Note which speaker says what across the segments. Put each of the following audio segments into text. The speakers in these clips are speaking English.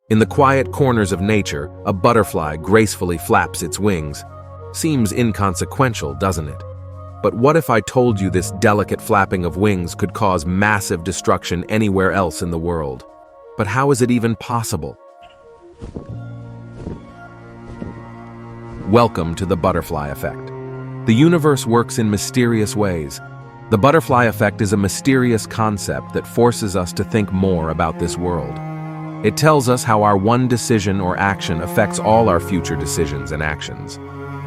Speaker 1: In the quiet corners of nature, a butterfly gracefully flaps its wings. Seems inconsequential, doesn't it? But what if I told you this delicate flapping of wings could cause massive destruction anywhere else in the world? But how is it even possible? Welcome to the butterfly effect. The universe works in mysterious ways. The butterfly effect is a mysterious concept that forces us to think more about this world. It tells us how our one decision or action affects all our future decisions and actions.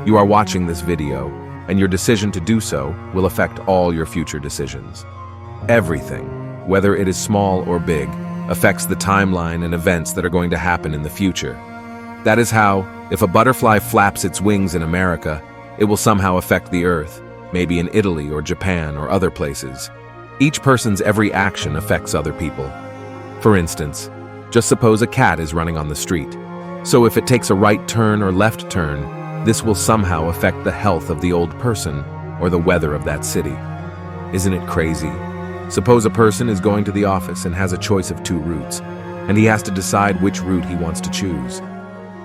Speaker 1: You are watching this video, and your decision to do so will affect all your future decisions. Everything, whether it is small or big, affects the timeline and events that are going to happen in the future. That is how, if a butterfly flaps its wings in America, it will somehow affect the Earth, maybe in Italy or Japan or other places. Each person's every action affects other people. For instance, just suppose a cat is running on the street. So if it takes a right turn or left turn, this will somehow affect the health of the old person or the weather of that city. Isn't it crazy? Suppose a person is going to the office and has a choice of two routes, and he has to decide which route he wants to choose.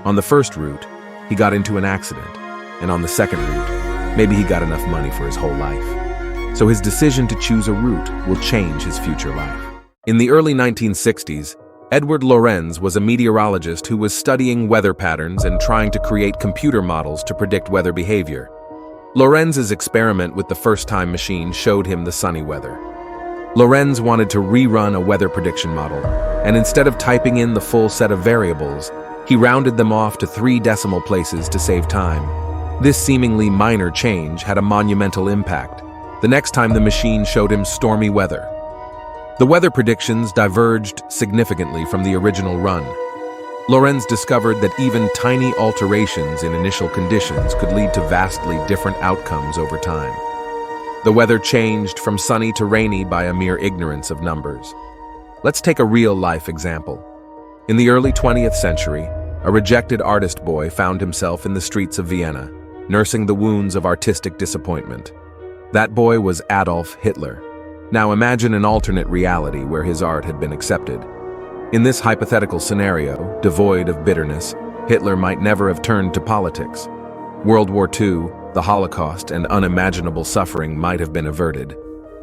Speaker 1: On the first route, he got into an accident, and on the second route, maybe he got enough money for his whole life. So his decision to choose a route will change his future life. In the early 1960s, Edward Lorenz was a meteorologist who was studying weather patterns and trying to create computer models to predict weather behavior. Lorenz's experiment with the first-time machine showed him the sunny weather. Lorenz wanted to rerun a weather prediction model, and instead of typing in the full set of variables, he rounded them off to 3 decimal places to save time. This seemingly minor change had a monumental impact. The next time the machine showed him stormy weather. The weather predictions diverged significantly from the original run. Lorenz discovered that even tiny alterations in initial conditions could lead to vastly different outcomes over time. The weather changed from sunny to rainy by a mere ignorance of numbers. Let's take a real-life example. In the early 20th century, a rejected artist boy found himself in the streets of Vienna, nursing the wounds of artistic disappointment. That boy was Adolf Hitler. Now imagine an alternate reality where his art had been accepted. In this hypothetical scenario, devoid of bitterness, Hitler might never have turned to politics. World War II, the Holocaust, and unimaginable suffering might have been averted.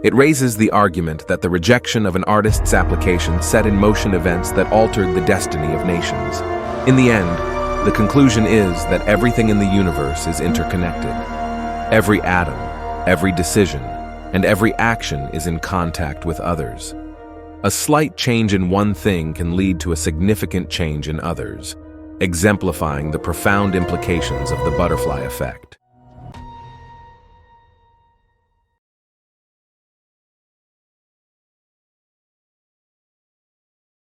Speaker 1: It raises the argument that the rejection of an artist's application set in motion events that altered the destiny of nations. In the end, the conclusion is that everything in the universe is interconnected. Every atom, every decision, and every action is in contact with others. A slight change in one thing can lead to a significant change in others, exemplifying the profound implications of the butterfly effect.